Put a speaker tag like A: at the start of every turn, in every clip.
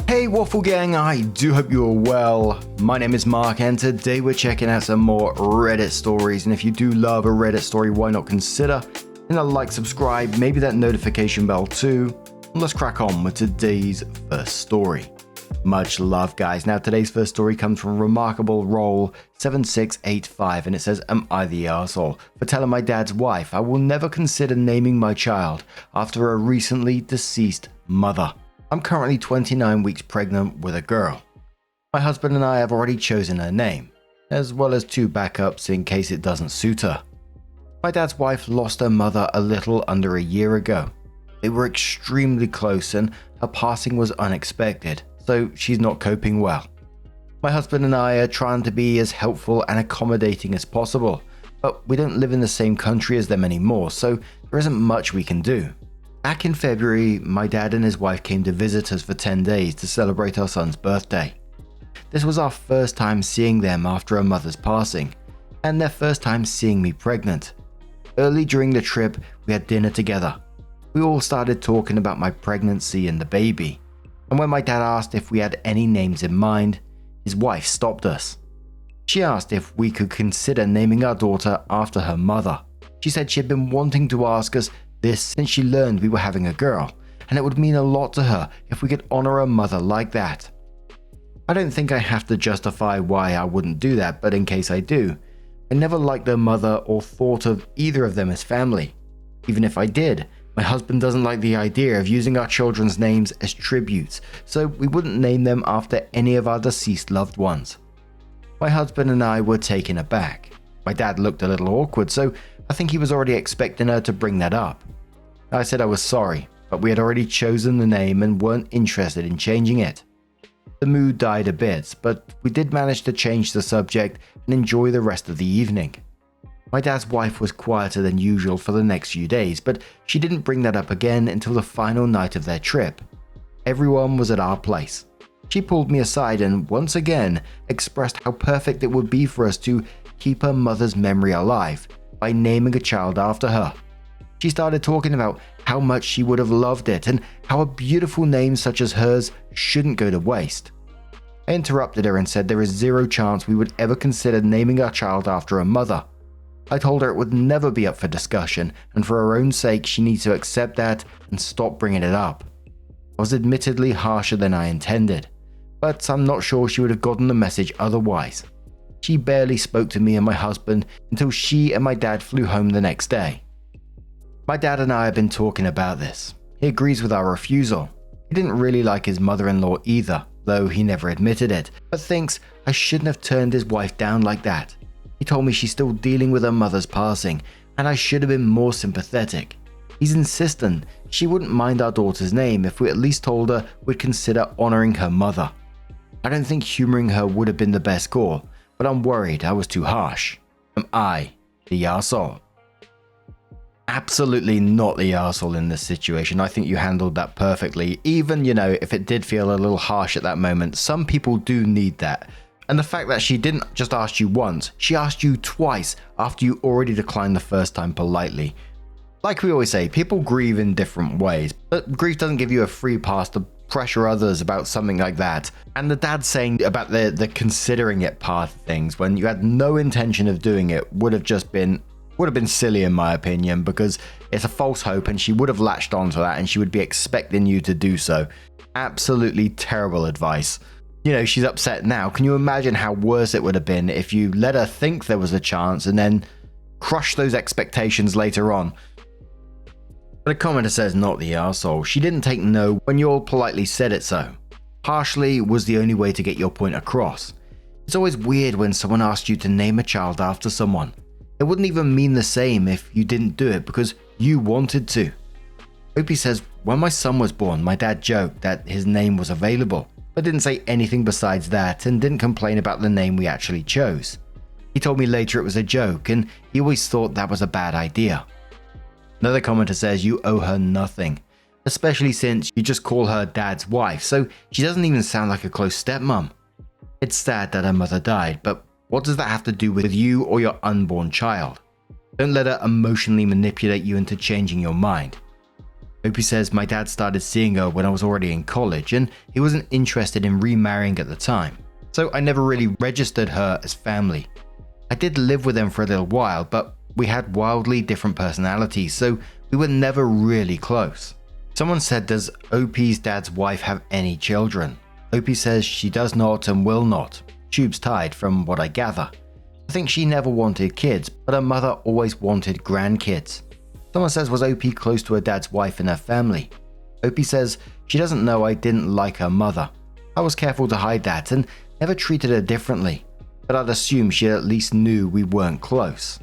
A: Hey Waffle Gang, I do hope you are well. My name is Mark and today we're checking out some more Reddit stories, and if you do love a Reddit story, why not consider hitting a like, subscribe, maybe that notification bell too. And let's crack on with today's first story. Much love guys. Now today's first story comes from Remarkable Roll 7685 and it says, "Am I the arsehole for telling my dad's wife I will never consider naming my child after a recently deceased mother? I'm currently 29 weeks pregnant with a girl. My husband and I have already chosen her name, as well as 2 backups in case it doesn't suit her. My dad's wife lost her mother a little under a year ago. They were extremely close and her passing was unexpected, so she's not coping well. My husband and I are trying to be as helpful and accommodating as possible, but we don't live in the same country as them anymore, so there isn't much we can do. Back in February, my dad and his wife came to visit us for 10 days to celebrate our son's birthday. This was our first time seeing them after a mother's passing, and their first time seeing me pregnant. Early during the trip, we had dinner together. We all started talking about my pregnancy and the baby, and when my dad asked if we had any names in mind, his wife stopped us. She asked if we could consider naming our daughter after her mother. She said she had been wanting to ask us this since she learned we were having a girl, and it would mean a lot to her if we could honor a mother like that. I don't think I have to justify why I wouldn't do that, but in case I do, I never liked their mother or thought of either of them as family. Even if I did, my husband doesn't like the idea of using our children's names as tributes, so we wouldn't name them after any of our deceased loved ones." My husband and I were taken aback. My dad looked a little awkward, so I think he was already expecting her to bring that up. I said I was sorry, but we had already chosen the name and weren't interested in changing it. The mood died a bit, but we did manage to change the subject and enjoy the rest of the evening. My dad's wife was quieter than usual for the next few days, but she didn't bring that up again until the final night of their trip. Everyone was at our place. She pulled me aside and once again expressed how perfect it would be for us to keep her mother's memory alive by naming a child after her. She started talking about how much she would have loved it and how a beautiful name such as hers shouldn't go to waste. I interrupted her and said there is zero chance we would ever consider naming our child after a mother. I told her it would never be up for discussion, and for her own sake she needs to accept that and stop bringing it up. I was admittedly harsher than I intended, but I'm not sure she would have gotten the message otherwise. She barely spoke to me and my husband until she and my dad flew home the next day. My dad and I have been talking about this. He agrees with our refusal. He didn't really like his mother-in-law either, though he never admitted it, but thinks I shouldn't have turned his wife down like that. He told me she's still dealing with her mother's passing, and I should have been more sympathetic. He's insistent she wouldn't mind our daughter's name if we at least told her we'd consider honoring her mother. I don't think humoring her would have been the best call, but I'm worried I was too harsh. Am I the arsehole? Absolutely not the arsehole in this situation. I think you handled that perfectly. Even, if it did feel a little harsh at that moment, some people do need that. And the fact that she didn't just ask you once, she asked you twice after you already declined the first time politely. Like we always say, people grieve in different ways, but grief doesn't give you a free pass to pressure others about something like that. And the dad saying about the considering it part of things when you had no intention of doing it would have been silly in my opinion, because it's a false hope and she would have latched onto that and she would be expecting you to do so. Absolutely terrible advice. She's upset now. Can you imagine how worse it would have been if you let her think there was a chance and then crush those expectations later on? But a commenter says not the arsehole. She didn't take no when you all politely said it so. Harshly was the only way to get your point across. It's always weird when someone asks you to name a child after someone. It wouldn't even mean the same if you didn't do it because you wanted to. Opie says, when my son was born, my dad joked that his name was available, but didn't say anything besides that and didn't complain about the name we actually chose. He told me later it was a joke and he always thought that was a bad idea. Another commenter says you owe her nothing, especially since you just call her dad's wife, so she doesn't even sound like a close stepmom. It's sad that her mother died, but what does that have to do with you or your unborn child? Don't let her emotionally manipulate you into changing your mind. Opie says my dad started seeing her when I was already in college and he wasn't interested in remarrying at the time, so I never really registered her as family. I did live with them for a little while, but we had wildly different personalities, so we were never really close. Someone said, does Opie's dad's wife have any children? Opie says she does not and will not. Tubes tied from what I gather. I think she never wanted kids, but her mother always wanted grandkids. Someone says, was Opie close to her dad's wife and her family? Opie says she doesn't know I didn't like her mother. I was careful to hide that and never treated her differently, but I'd assume she at least knew we weren't close.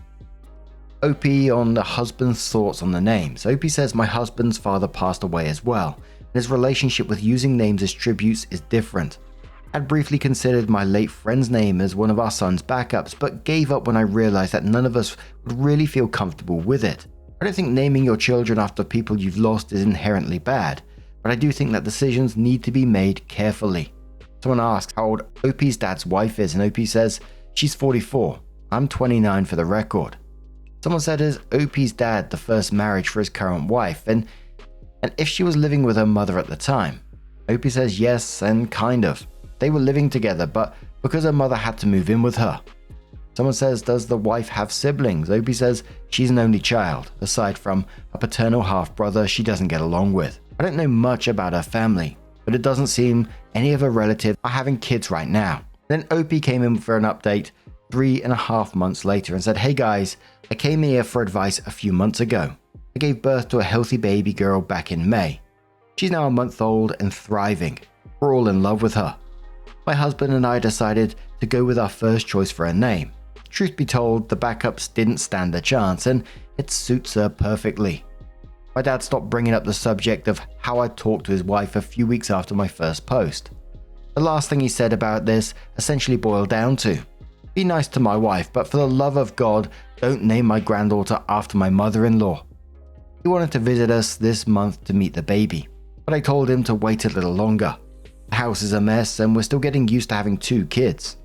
A: Opie on the husband's thoughts on the names. Opie says my husband's father passed away as well, and his relationship with using names as tributes is different. I'd briefly considered my late friend's name as one of our son's backups, but gave up when I realized that none of us would really feel comfortable with it. I don't think naming your children after people you've lost is inherently bad, but I do think that decisions need to be made carefully. Someone asks how old Opie's dad's wife is, and Opie says she's 44. I'm 29 for the record. Someone said, is Opie's dad the first marriage for his current wife, and if she was living with her mother at the time? Opie says yes, and kind of. They were living together, but because her mother had to move in with her. Someone says, does the wife have siblings? Opie says she's an only child, aside from a paternal half-brother she doesn't get along with. I don't know much about her family, but it doesn't seem any of her relatives are having kids right now. Then Opie came in for an update 3.5 months later and said, hey guys, I came here for advice a few months ago. I gave birth to a healthy baby girl back in May. She's now a month old and thriving. We're all in love with her. My husband and I decided to go with our first choice for her name. Truth be told, the backups didn't stand a chance, and it suits her perfectly. My dad stopped bringing up the subject of how I talked to his wife a few weeks after my first post. The last thing he said about this essentially boiled down to, be nice to my wife, but for the love of God, don't name my granddaughter after my mother-in-law. He wanted to visit us this month to meet the baby, but I told him to wait a little longer. The house is a mess and we're still getting used to having 2 kids.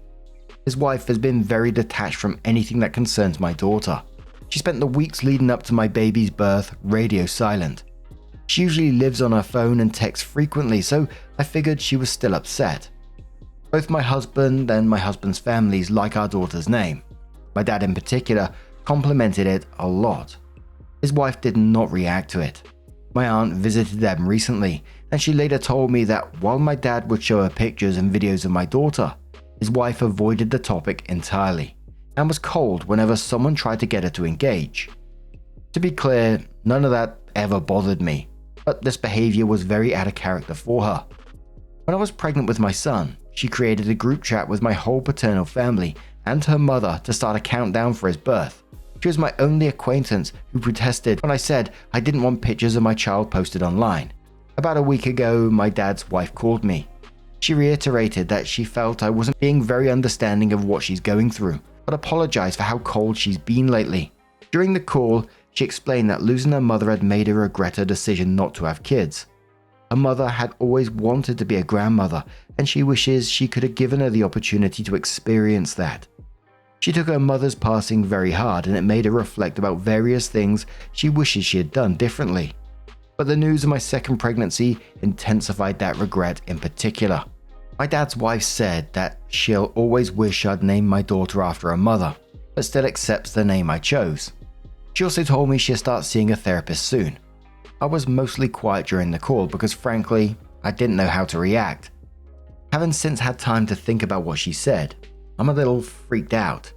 A: His wife has been very detached from anything that concerns my daughter. She spent the weeks leading up to my baby's birth radio silent. She usually lives on her phone and texts frequently, so I figured she was still upset. Both my husband and my husband's families like our daughter's name. My dad in particular complimented it a lot. His wife did not react to it. My aunt visited them recently, and she later told me that while my dad would show her pictures and videos of my daughter, his wife avoided the topic entirely and was cold whenever someone tried to get her to engage. To be clear, none of that ever bothered me, but this behavior was very out of character for her. When I was pregnant with my son, she created a group chat with my whole paternal family and her mother to start a countdown for his birth. She was my only acquaintance who protested when I said I didn't want pictures of my child posted online. About a week ago, my dad's wife called me. She reiterated that she felt I wasn't being very understanding of what she's going through, but apologized for how cold she's been lately. During the call, she explained that losing her mother had made her regret her decision not to have kids. Her mother had always wanted to be a grandmother, and she wishes she could have given her the opportunity to experience that. She took her mother's passing very hard, and it made her reflect about various things she wishes she had done differently. But the news of my second pregnancy intensified that regret in particular. My dad's wife said that she'll always wish I'd named my daughter after her mother, but still accepts the name I chose. She also told me she'll start seeing a therapist soon. I was mostly quiet during the call because frankly, I didn't know how to react. Having since had time to think about what she said, I'm a little freaked out.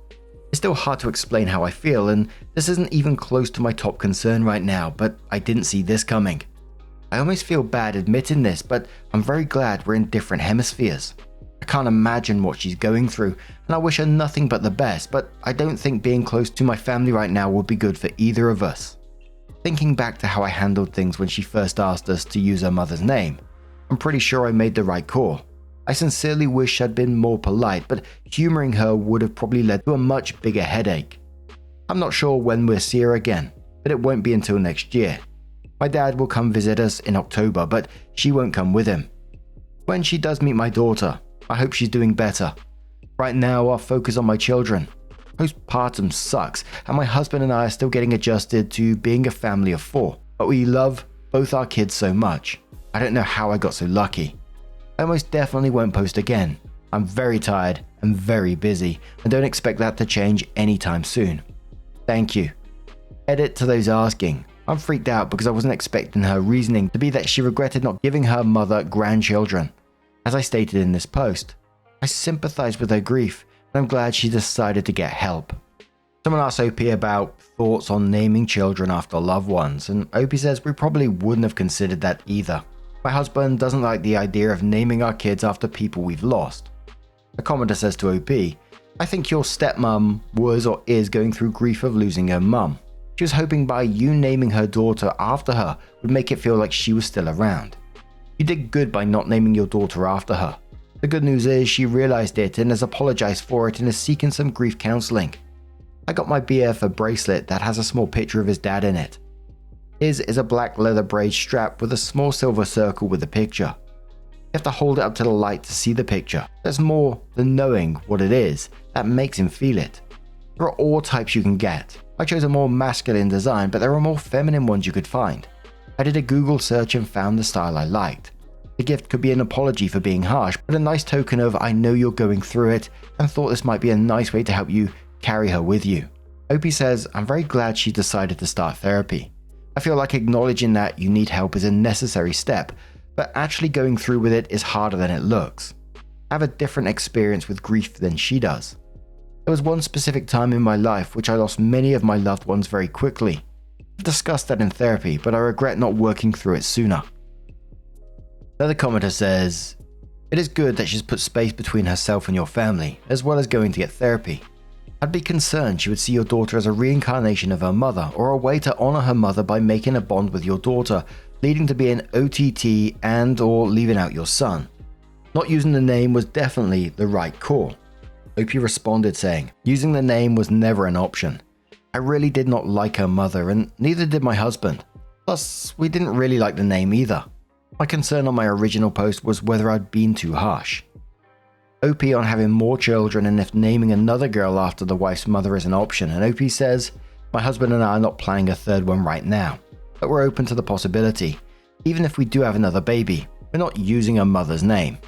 A: It's still hard to explain how I feel, and this isn't even close to my top concern right now, but I didn't see this coming. I almost feel bad admitting this, but I'm very glad we're in different hemispheres. I can't imagine what she's going through, and I wish her nothing but the best, but I don't think being close to my family right now would be good for either of us. Thinking back to how I handled things when she first asked us to use her mother's name, I'm pretty sure I made the right call. I sincerely wish I'd been more polite, but humoring her would have probably led to a much bigger headache. I'm not sure when we'll see her again, but it won't be until next year. My dad will come visit us in October, but she won't come with him. When she does meet my daughter, I hope she's doing better. Right now, I'll focus on my children. Postpartum sucks, and my husband and I are still getting adjusted to being a family of 4, but we love, both our kids so much. I don't know how I got so lucky. I most definitely won't post again. I'm very tired and very busy and don't expect that to change anytime soon. Thank you. Edit to those asking. I'm freaked out because I wasn't expecting her reasoning to be that she regretted not giving her mother grandchildren. As I stated in this post, I sympathize with her grief and I'm glad she decided to get help. Someone asked OP about thoughts on naming children after loved ones, and OP says we probably wouldn't have considered that either. My husband doesn't like the idea of naming our kids after people we've lost. A commenter says to OP, I think your stepmom was or is going through grief of losing her mum. She was hoping by you naming her daughter after her would make it feel like she was still around. You did good by not naming your daughter after her. The good news is she realized it and has apologized for it and is seeking some grief counseling. I got my BF a bracelet that has a small picture of his dad in it. His is a black leather braid strap with a small silver circle with a picture. You have to hold it up to the light to see the picture. There's more than knowing what it is that makes him feel it. There are all types you can get. I chose a more masculine design, but there are more feminine ones you could find. I did a Google search and found the style I liked. The gift could be an apology for being harsh, but a nice token of I know you're going through it and thought this might be a nice way to help you carry her with you. OP says, I'm very glad she decided to start therapy. I feel like acknowledging that you need help is a necessary step, but actually going through with it is harder than it looks. I have a different experience with grief than she does. There was one specific time in my life which I lost many of my loved ones very quickly. I've discussed that in therapy, but I regret not working through it sooner. Another commenter says, it is good that she's put space between herself and your family, as well as going to get therapy. I'd be concerned she would see your daughter as a reincarnation of her mother or a way to honor her mother by making a bond with your daughter, leading to being OTT and or leaving out your son. Not using the name was definitely the right call. OP responded saying, using the name was never an option. I really did not like her mother and neither did my husband. Plus, we didn't really like the name either. My concern on my original post was whether I'd been too harsh. OP on having more children and if naming another girl after the wife's mother is an option, and OP says, my husband and I are not planning a third one right now, but we're open to the possibility. Even if we do have another baby, we're not using her mother's name.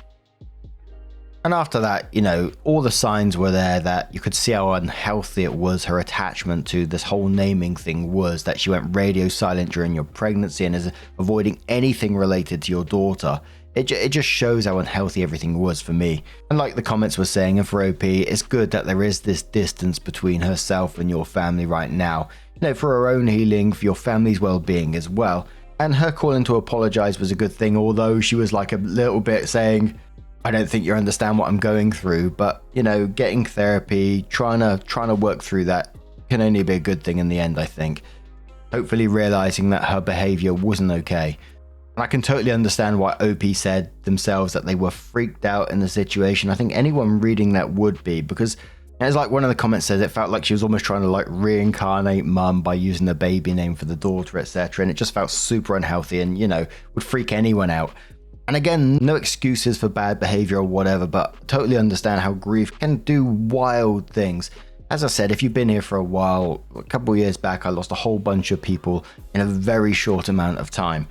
A: And after that, all the signs were there that you could see how unhealthy it was, her attachment to this whole naming thing was, that she went radio silent during your pregnancy and is avoiding anything related to your daughter. It just shows how unhealthy everything was for me. And like the comments were saying, and for OP, it's good that there is this distance between herself and your family right now. For her own healing, for your family's well-being as well. And her calling to apologize was a good thing, although she was like a little bit saying, I don't think you understand what I'm going through. But, getting therapy, trying to work through that can only be a good thing in the end, I think. Hopefully realizing that her behavior wasn't okay. And I can totally understand why OP said themselves that they were freaked out in the situation. I think anyone reading that would be, because it's like one of the comments says it felt like she was almost trying to reincarnate mum by using the baby name for the daughter, etc. And it just felt super unhealthy and, would freak anyone out. And again, no excuses for bad behavior or whatever, but totally understand how grief can do wild things. As I said, if you've been here for a while, a couple of years back, I lost a whole bunch of people in a very short amount of time.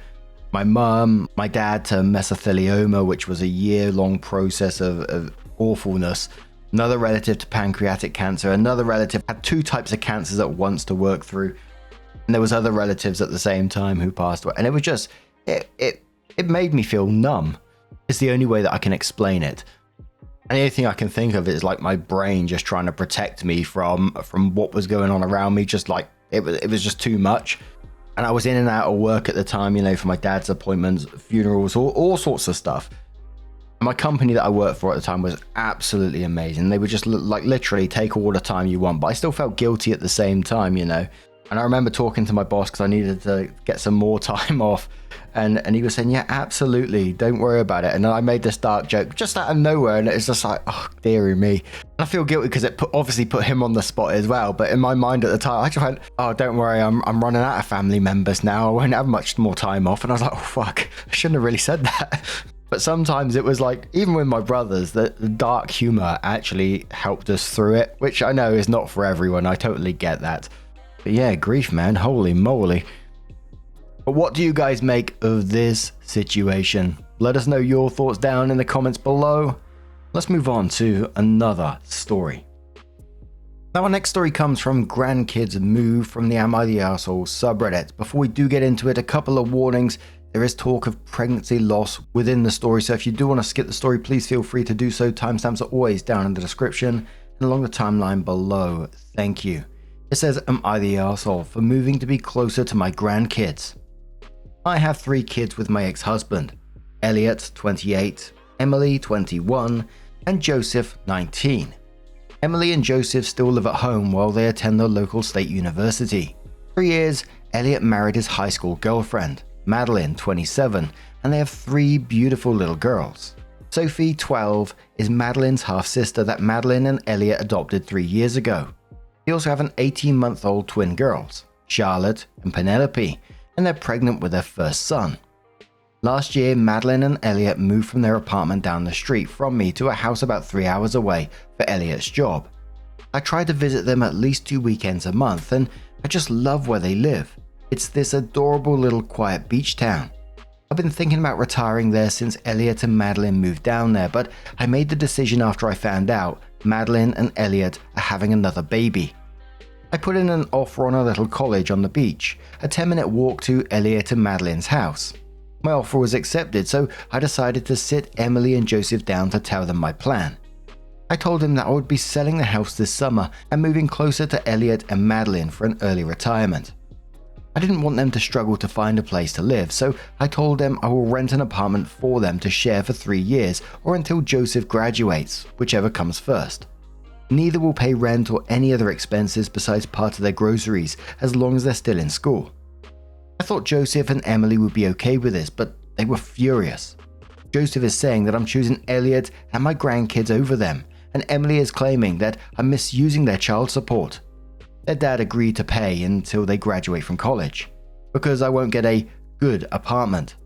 A: My mum, my dad to mesothelioma, which was a year-long process of awfulness. Another relative to pancreatic cancer. Another relative had 2 types of cancers at once to work through. And there was other relatives at the same time who passed away. And it was just, it made me feel numb. It's the only way that I can explain it. And the only thing I can think of is like my brain just trying to protect me from what was going on around me. Just like, it was just too much. And I was in and out of work at the time, for my dad's appointments, funerals, all sorts of stuff. And my company that I worked for at the time was absolutely amazing. They would just literally take all the time you want, but I still felt guilty at the same time, And I remember talking to my boss because I needed to get some more time off. And he was saying, yeah, absolutely, don't worry about it. And then I made this dark joke just out of nowhere. And it's just like, oh, dearie me. And I feel guilty because it obviously put him on the spot as well. But in my mind at the time, I just went, oh, don't worry, I'm running out of family members now. I won't have much more time off. And I was like, oh, fuck, I shouldn't have really said that. But sometimes it was like, even with my brothers, the dark humor actually helped us through it, which I know is not for everyone. I totally get that. But yeah, grief, man, holy moly. But what do you guys make of this situation? Let us know your thoughts down in the comments below. Let's move on to another story. Now our next story comes from Grandkids Move from the Am I the Arsehole subreddit. Before we do get into it, a couple of warnings. There is talk of pregnancy loss within the story, so if you do want to skip the story, please feel free to do so. Timestamps are always down in the description and along the timeline below. Thank you. It says, am I the arsehole for moving to be closer to my grandkids? I have 3 kids with my ex-husband, Elliot, 28, Emily, 21, and Joseph, 19. Emily and Joseph still live at home while they attend the local state university. For years, Elliot married his high school girlfriend, Madeline, 27, and they have 3 beautiful little girls. Sophie, 12, is Madeline's half-sister that Madeline and Elliot adopted 3 years ago. They also have an 18-month-old twin girls, Charlotte and Penelope, and they're pregnant with their first son. Last year, Madeline and Elliot moved from their apartment down the street from me to a house about 3 hours away for Elliot's job. I try to visit them at least 2 weekends a month, and I just love where they live. It's this adorable little quiet beach town. I've been thinking about retiring there since Elliot and Madeline moved down there, but I made the decision after I found out Madeline and Elliot are having another baby. I put in an offer on a little college on the beach, a 10-minute walk to Elliot and Madeline's house. My offer was accepted, so I decided to sit Emily and Joseph down to tell them my plan. I told them that I would be selling the house this summer and moving closer to Elliot and Madeline for an early retirement. I didn't want them to struggle to find a place to live, so I told them I will rent an apartment for them to share for 3 years or until Joseph graduates, whichever comes first. Neither will pay rent or any other expenses besides part of their groceries as long as they're still in school. I thought Joseph and Emily would be okay with this, but they were furious. Joseph is saying that I'm choosing Elliot and my grandkids over them, and Emily is claiming that I'm misusing their child support. Their dad agreed to pay until they graduate from college, because I won't get a good apartment.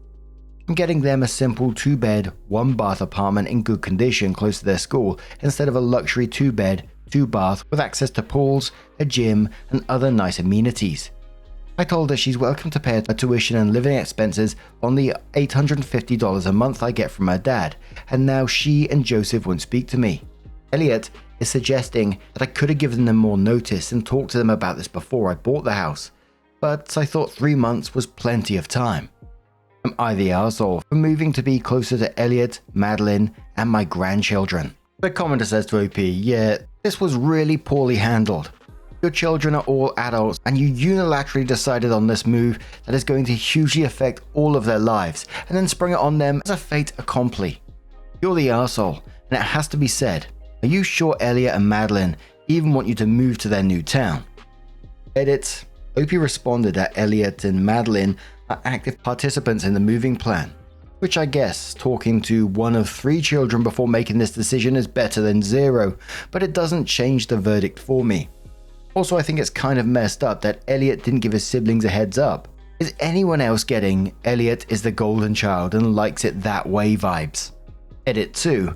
A: I'm getting them a simple 2-bed, 1-bath apartment in good condition close to their school instead of a luxury 2-bed, 2-bath with access to pools, a gym, and other nice amenities. I told her she's welcome to pay her tuition and living expenses on the $850 a month I get from her dad, and now she and Joseph won't speak to me. Elliot is suggesting that I could have given them more notice and talked to them about this before I bought the house, but I thought 3 months was plenty of time. Am I the arsehole for moving to be closer to Elliot, Madeline, and my grandchildren? The commenter says to OP, yeah, this was really poorly handled. Your children are all adults and you unilaterally decided on this move that is going to hugely affect all of their lives and then sprung it on them as a fait accompli. You're the arsehole, and it has to be said. Are you sure Elliot and Madeline even want you to move to their new town? Edit. OP responded that Elliot and Madeline are active participants in the moving plan, which I guess talking to one of 3 children before making this decision is better than 0, but it doesn't change the verdict for me. Also, I think it's kind of messed up that Elliot didn't give his siblings a heads up. Is anyone else getting Elliot is the golden child and likes it that way vibes? Edit 2.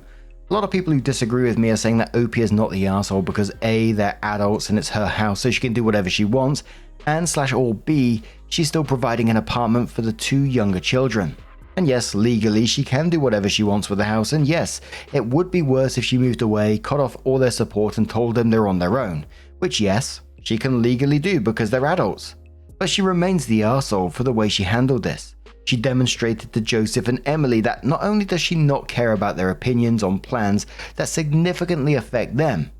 A: A lot of people who disagree with me are saying that OP is not the arsehole because A, they're adults and it's her house so she can do whatever she wants, and or B, she's still providing an apartment for the 2 younger children. And yes, legally she can do whatever she wants with the house, and yes, it would be worse if she moved away, cut off all their support and told them they're on their own, which yes, she can legally do because they're adults. But she remains the arsehole for the way she handled this. She demonstrated to Joseph and Emily that not only does she not care about their opinions on plans that significantly affect them,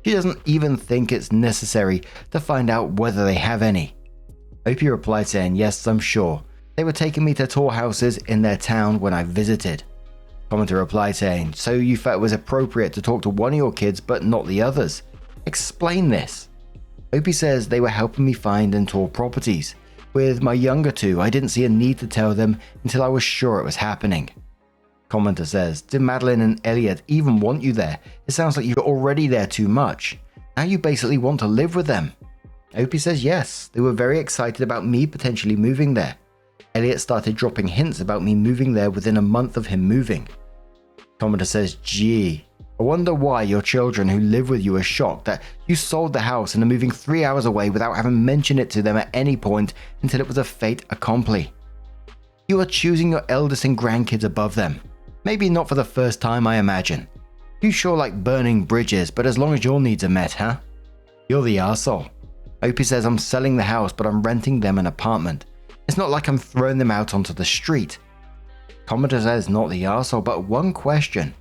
A: she doesn't even think it's necessary to find out whether they have any. OP replied saying, yes, I'm sure. They were taking me to tour houses in their town when I visited. Commenter replied saying, so you felt it was appropriate to talk to one of your kids but not the others? Explain this. OP says they were helping me find and tour properties. With my younger 2, I didn't see a need to tell them until I was sure it was happening. Commenter says, did Madeline and Elliot even want you there? It sounds like you're already there too much. Now you basically want to live with them. OP says yes, they were very excited about me potentially moving there. Elliot started dropping hints about me moving there within a month of him moving. Commenter says, gee, I wonder why your children who live with you are shocked that you sold the house and are moving 3 hours away without having mentioned it to them at any point until it was a fait accompli. You are choosing your eldest and grandkids above them. Maybe not for the first time, I imagine. You sure like burning bridges, but as long as your needs are met, huh? You're the arsehole. Opie says I'm selling the house, but I'm renting them an apartment. It's not like I'm throwing them out onto the street. Commenter says not the arsehole, but one question.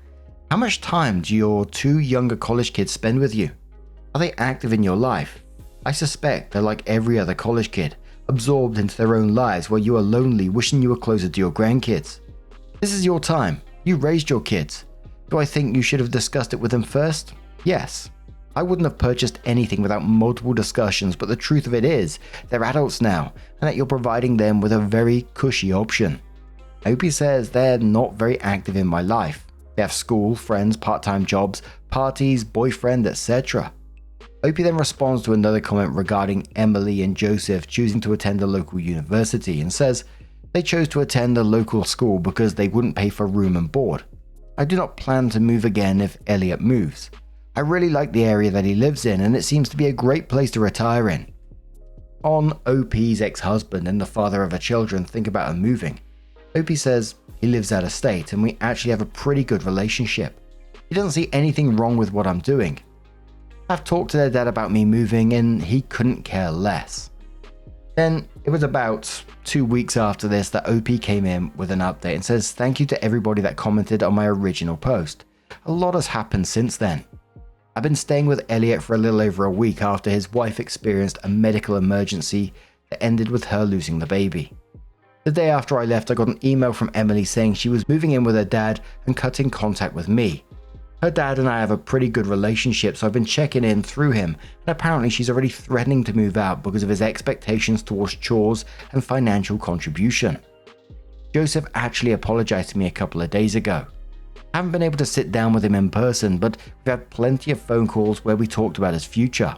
A: How much time do your 2 younger college kids spend with you? Are they active in your life? I suspect they're like every other college kid, absorbed into their own lives while you are lonely wishing you were closer to your grandkids. This is your time. You raised your kids. Do I think you should have discussed it with them first? Yes. I wouldn't have purchased anything without multiple discussions, but the truth of it is, they're adults now, and that you're providing them with a very cushy option. Opie says they're not very active in my life. They have school, friends, part-time jobs, parties, boyfriend, etc. Opie then responds to another comment regarding Emily and Joseph choosing to attend a local university and says they chose to attend a local school because they wouldn't pay for room and board. I do not plan to move again if Elliot moves. I really like the area that he lives in and it seems to be a great place to retire in. On OP's ex-husband and the father of her children think about her moving. Opie says he lives out of state and we actually have a pretty good relationship. He doesn't see anything wrong with what I'm doing. I've talked to their dad about me moving and he couldn't care less. Then it was about 2 weeks after this that OP came in with an update and says thank you to everybody that commented on my original post. A lot has happened since then. I've been staying with Elliot for a little over a week after his wife experienced a medical emergency that ended with her losing the baby. The day after I left, I got an email from Emily saying she was moving in with her dad and cutting contact with me. Her dad and I have a pretty good relationship, so I've been checking in through him, and apparently she's already threatening to move out because of his expectations towards chores and financial contribution. Joseph actually apologized to me a couple of days ago. I haven't been able to sit down with him in person, but we've had plenty of phone calls where we talked about his future.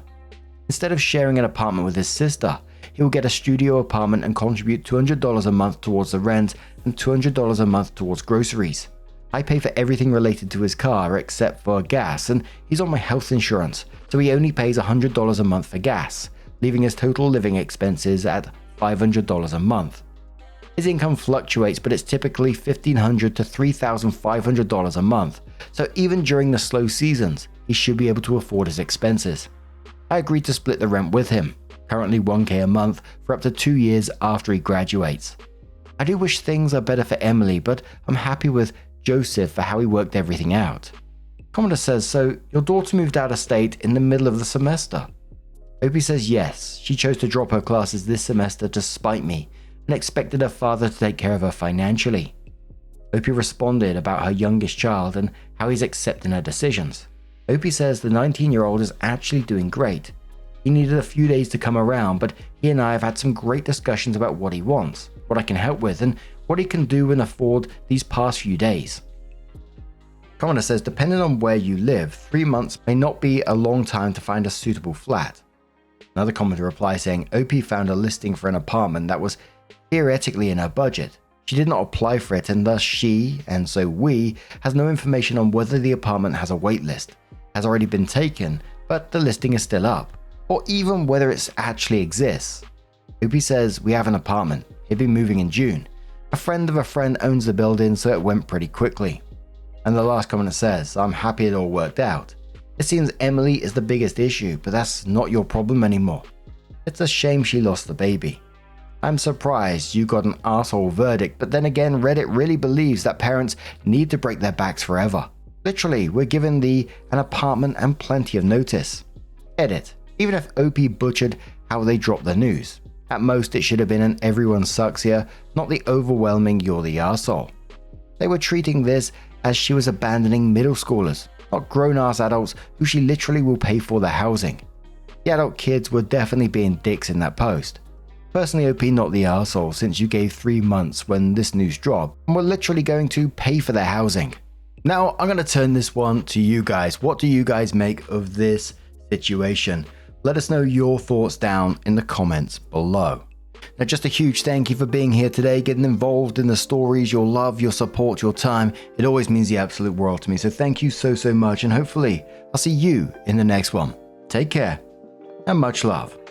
A: Instead of sharing an apartment with his sister, he will get a studio apartment and contribute $200 a month towards the rent and $200 a month towards groceries. I pay for everything related to his car except for gas, and he's on my health insurance, so he only pays $100 a month for gas, leaving his total living expenses at $500 a month. His income fluctuates, but it's typically $1,500 to $3,500 a month, so even during the slow seasons, he should be able to afford his expenses. I agreed to split the rent with him, currently $1,000 a month, for up to 2 years after he graduates. I do wish things are better for Emily, but I'm happy with Joseph for how he worked everything out. Commenter says, so your daughter moved out of state in the middle of the semester? Opie says yes, she chose to drop her classes this semester to spite me and expected her father to take care of her financially. Opie responded about her youngest child and how he's accepting her decisions. Opie says the 19-year-old is actually doing great. He needed a few days to come around, but he and I have had some great discussions about what he wants, what I can help with, and what he can do and afford these past few days. Commenter says, depending on where you live, 3 months may not be a long time to find a suitable flat. Another commenter replies saying, OP found a listing for an apartment that was theoretically in her budget. She did not apply for it, and thus she, and so we, has no information on whether the apartment has a wait list, has already been taken, but the listing is still up, or even whether it actually exists. OP says, we have an apartment. He'll be moving in June. A friend of a friend owns the building, so it went pretty quickly. And the last commenter says, I'm happy it all worked out. It seems Emily is the biggest issue, but that's not your problem anymore. It's a shame she lost the baby. I'm surprised you got an arsehole verdict, but then again, Reddit really believes that parents need to break their backs forever. Literally, we're given an apartment and plenty of notice. Edit. Even if OP butchered how they dropped the news. At most, it should have been an everyone sucks here, not the overwhelming you're the arsehole. They were treating this as she was abandoning middle schoolers, not grown-ass adults who she literally will pay for their housing. The adult kids were definitely being dicks in that post. Personally, OP not the arsehole since you gave 3 months when this news dropped and were literally going to pay for their housing. Now, I'm going to turn this one to you guys. What do you guys make of this situation? Let us know your thoughts down in the comments below. Now, just a huge thank you for being here today, getting involved in the stories, your love, your support, your time. It always means the absolute world to me. So thank you so much. And hopefully I'll see you in the next one. Take care and much love.